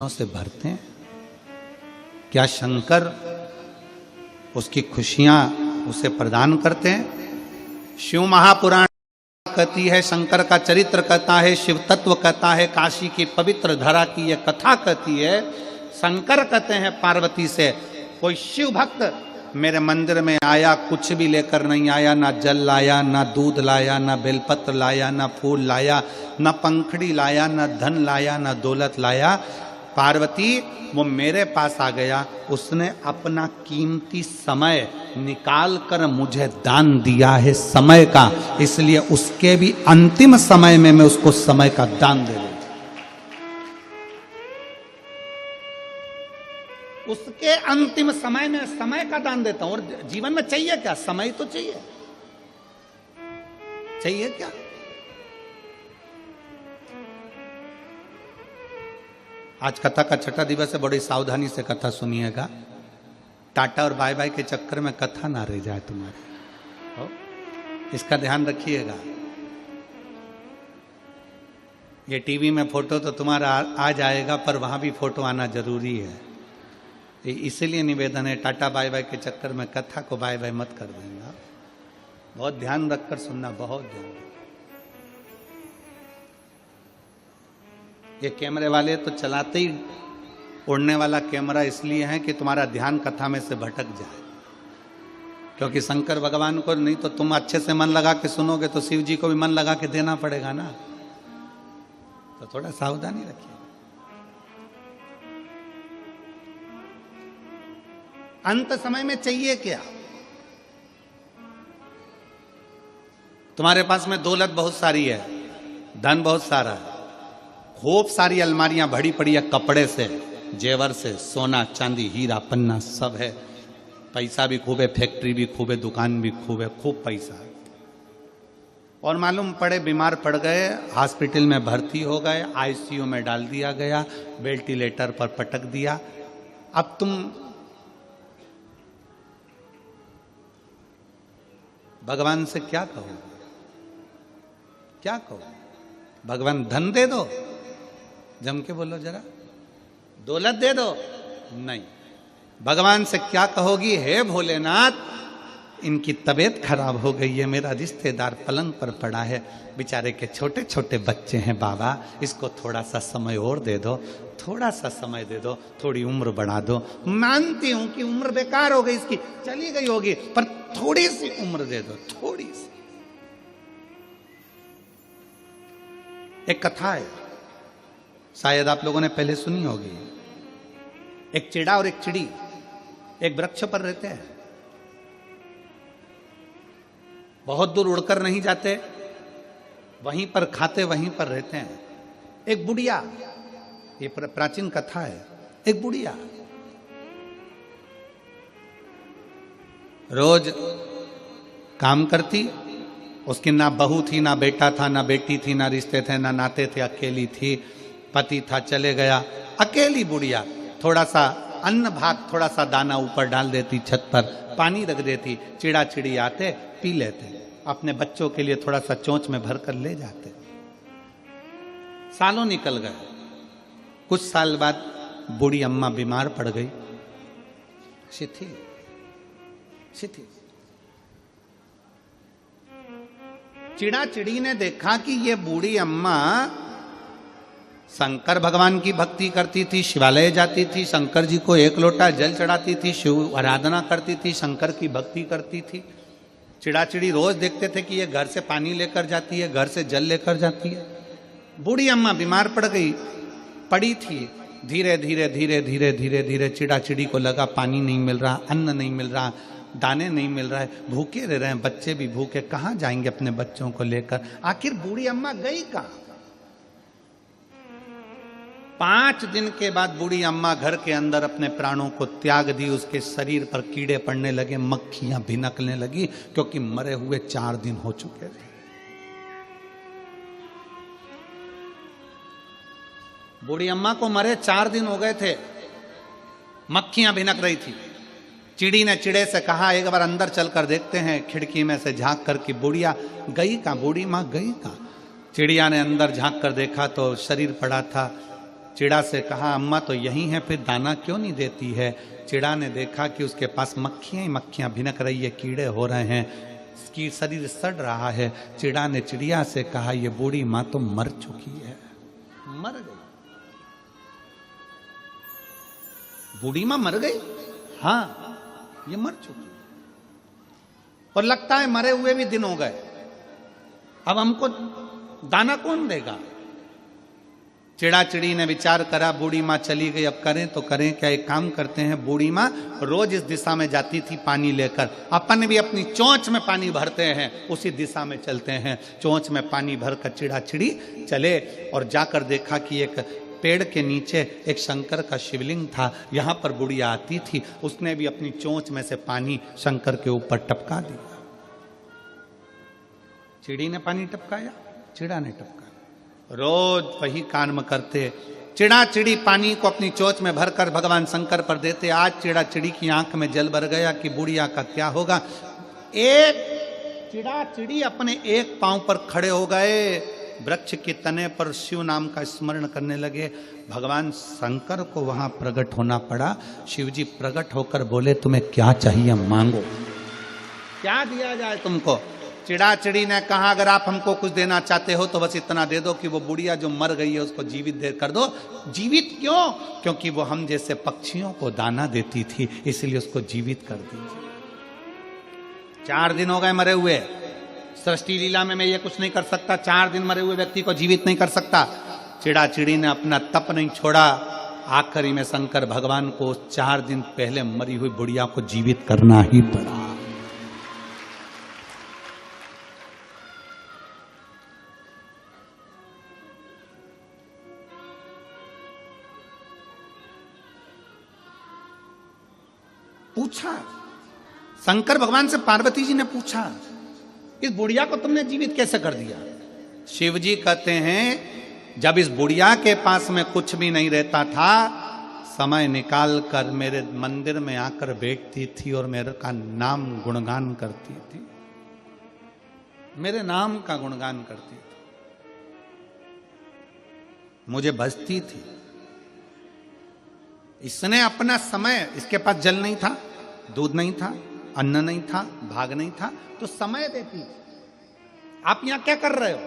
से भरते हैं। क्या शंकर उसकी खुशियां उसे प्रदान करते हैं? शिव महापुराण कहती है, शंकर का चरित्र कहता है, शिव तत्व कहता है, काशी की पवित्र धरा की यह कथा कहती है। शंकर कहते हैं पार्वती से, कोई शिव भक्त मेरे मंदिर में आया, कुछ भी लेकर नहीं आया, ना जल लाया, ना दूध लाया, ना बेलपत्र लाया, ना फूल लाया, ना पंखड़ी लाया, ना धन लाया, ना दौलत लाया। पार्वती वो मेरे पास आ गया, उसने अपना कीमती समय निकाल कर मुझे दान दिया है समय का, इसलिए उसके भी अंतिम समय में मैं उसको समय का दान दे दूं। उसके अंतिम समय में समय का दान देता हूं। और जीवन में चाहिए क्या? समय तो चाहिए। चाहिए क्या? आज कथा का छठा दिवस है, बड़ी सावधानी से कथा सुनिएगा। टाटा और बाय बाय के चक्कर में कथा ना रह जाए तुम्हारी, इसका ध्यान रखिएगा। ये टीवी में फोटो तो तुम्हारा आ जाएगा, पर वहां भी फोटो आना जरूरी है। इसीलिए निवेदन है, टाटा बाय बाय के चक्कर में कथा को बाय बाय मत कर देना। बहुत ध्यान रखकर सुनना, बहुत ध्यान। ये कैमरे वाले तो चलाते ही उड़ने वाला कैमरा इसलिए है कि तुम्हारा ध्यान कथा में से भटक जाए, क्योंकि शंकर भगवान को नहीं तो तुम अच्छे से मन लगा के सुनोगे तो शिव जी को भी मन लगा के देना पड़ेगा ना, तो थोड़ा सावधानी रखिए। अंत समय में चाहिए क्या? तुम्हारे पास में दौलत बहुत सारी है, धन बहुत सारा है, खूब सारी अलमारियां भरी पड़ी है कपड़े से, जेवर से, सोना चांदी हीरा पन्ना सब है, पैसा भी खूब है, फैक्ट्री भी खूब है, दुकान भी खूब है, खूब पैसा है। और मालूम पड़े बीमार पड़ गए, हॉस्पिटल में भर्ती हो गए, आईसीयू में डाल दिया गया, वेंटिलेटर पर पटक दिया। अब तुम भगवान से क्या कहो? क्या कहो? भगवान धन दे दो, जम के बोलो जरा, दौलत दे दो, नहीं। भगवान से क्या कहोगी? हे भोलेनाथ, इनकी तबीयत खराब हो गई है, मेरा रिश्तेदार पलंग पर पड़ा है, बेचारे के छोटे छोटे बच्चे हैं बाबा, इसको थोड़ा सा समय और दे दो, थोड़ा सा समय दे दो, थोड़ी उम्र बढ़ा दो। मानती हूं कि उम्र बेकार हो गई इसकी, चली गई होगी, पर थोड़ी सी उम्र दे दो, थोड़ी सी। एक कथा है, शायद आप लोगों ने पहले सुनी होगी। एक चिड़ा और एक चिड़ी एक वृक्ष पर रहते हैं, बहुत दूर उड़कर नहीं जाते, वहीं पर खाते वहीं पर रहते हैं। एक बुढ़िया, ये प्राचीन कथा है, एक बुढ़िया रोज काम करती, उसकी ना बहू थी, ना बेटा था, ना बेटी थी, ना रिश्ते थे, ना नाते थे, अकेली थी, पति था चले गया, अकेली बुढ़िया। थोड़ा सा अन्न भात, थोड़ा सा दाना ऊपर डाल देती, छत पर पानी रख देती, चिड़ा चिड़ी आते पी लेते, अपने बच्चों के लिए थोड़ा सा चोंच में भर कर ले जाते। सालों निकल गए, कुछ साल बाद बूढ़ी अम्मा बीमार पड़ गई, शिथिल शिथिल। चिड़ा चिड़ी ने देखा कि ये बूढ़ी अम्मा शंकर भगवान की भक्ति करती थी, शिवालय जाती थी, शंकर जी को एक लोटा जल चढ़ाती थी, शिव आराधना करती थी, शंकर की भक्ति करती थी। चिड़ा चिड़ी रोज देखते थे कि ये घर से पानी लेकर जाती है, घर से जल लेकर जाती है। बूढ़ी अम्मा बीमार पड़ गई, पड़ी थी, धीरे धीरे धीरे धीरे धीरे धीरे चिड़ा चिड़ी को लगा पानी नहीं मिल रहा, अन्न नहीं मिल रहा, दाने नहीं मिल रहा है, भूखे रह रहे हैं, बच्चे भी भूखे, कहाँ जाएंगे अपने बच्चों को लेकर? आखिर बूढ़ी अम्मा गई कहाँ? 5 दिन के बाद बूढ़ी अम्मा घर के अंदर अपने प्राणों को त्याग दी। उसके शरीर पर कीड़े पड़ने लगे, मक्खियां भिनकने लगी, क्योंकि मरे हुए 4 दिन हो चुके थे। बूढ़ी अम्मा को मरे 4 दिन हो गए थे, मक्खियां भिनक रही थी। चिड़ी ने चिड़े से कहा, एक बार अंदर चलकर देखते हैं, खिड़की में से झांक कर कि बुढ़िया गई कहां, बूढ़ी मां गई कहां? चिड़िया ने अंदर झांक कर देखा तो शरीर पड़ा था, चिड़ा से कहा अम्मा तो यही है, फिर दाना क्यों नहीं देती है? चिड़ा ने देखा कि उसके पास मक्खियां ही मक्खियां भिनक रही है, कीड़े हो रहे हैं, इसकी शरीर सड़ रहा है। चिड़ा ने चिड़िया से कहा ये बूढ़ी माँ तो मर चुकी है, मर गई। बूढ़ी माँ मर गई? हाँ, ये मर चुकी और लगता है मरे हुए भी दिन हो गए, अब हमको दाना कौन देगा? चिड़ा चिड़ी ने विचार करा, बूढ़ी माँ चली गई, अब करें तो करें क्या? एक काम करते हैं, बूढ़ी माँ रोज इस दिशा में जाती थी पानी लेकर, अपन भी अपनी चोंच में पानी भरते हैं, उसी दिशा में चलते हैं। चोंच में पानी भरकर चिड़ा चिड़ी चले और जाकर देखा कि एक पेड़ के नीचे एक शंकर का शिवलिंग था, यहां पर बुढ़िया आती थी, उसने भी अपनी चोंच में से पानी शंकर के ऊपर टपका दिया। चिड़ी ने पानी टपकाया, चिड़ा ने टपकाया, रोज वही कर्म करते। चिड़ा चिड़ी पानी को अपनी चोंच में भरकर भगवान शंकर पर देते। आज चिड़ा चिड़ी की आंख में जल भर गया कि बुढ़िया का क्या होगा। एक चिड़ा चिड़ी अपने एक पांव पर खड़े हो गए, वृक्ष के तने पर शिव नाम का स्मरण करने लगे। भगवान शंकर को वहां प्रकट होना पड़ा। शिव जी प्रकट होकर बोले तुम्हें क्या चाहिए मांगो, क्या दिया जाए तुमको? चिड़ा चिड़ी ने कहा अगर आप हमको कुछ देना चाहते हो तो बस इतना दे दो कि वो बुढ़िया जो मर गई है उसको जीवित दे कर दो। जीवित क्यों? क्योंकि वो हम जैसे पक्षियों को दाना देती थी, इसलिए उसको जीवित कर दीजिए। 4 दिन हो गए मरे हुए, सृष्टि लीला में मैं ये कुछ नहीं कर सकता, 4 दिन मरे हुए व्यक्ति को जीवित नहीं कर सकता। चिड़ा चिड़ी ने अपना तप नहीं छोड़ा, आखिरी में शंकर भगवान को 4 दिन पहले मरी हुई बुढ़िया को जीवित करना ही पड़ा। पूछा शंकर भगवान से, पार्वती जी ने पूछा इस बुढ़िया को तुमने जीवित कैसे कर दिया? शिव जी कहते हैं जब इस बुढ़िया के पास में कुछ भी नहीं रहता था, समय निकाल कर मेरे मंदिर में आकर बैठती थी और मेरे का नाम गुणगान करती थी, मेरे नाम का गुणगान करती थी, मुझे भजती थी। इसने अपना समय, इसके पास जल नहीं था, दूध नहीं था, अन्न नहीं था, भाग नहीं था, तो समय देती। आप यहां क्या कर रहे हो?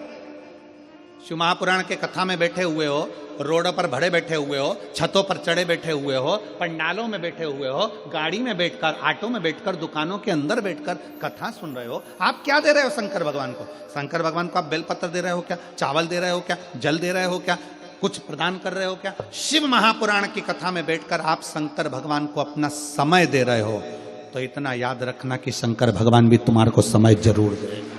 शिव महापुराण के कथा में बैठे हुए हो, रोडों पर भरे बैठे हुए हो, छतों पर चढ़े बैठे हुए हो, पंडालों में बैठे हुए हो, गाड़ी में बैठकर, ऑटो में बैठकर, दुकानों के अंदर बैठकर कथा सुन रहे हो। आप क्या दे रहे हो शंकर भगवान को? शंकर भगवान को आप बेलपत्र दे रहे हो क्या? चावल दे रहे हो क्या? जल दे रहे हो क्या? कुछ प्रदान कर रहे हो क्या? शिव महापुराण की कथा में बैठकर आप शंकर भगवान को अपना समय दे रहे हो, तो इतना याद रखना कि शंकर भगवान भी तुम्हारे को समय जरूर देंगे।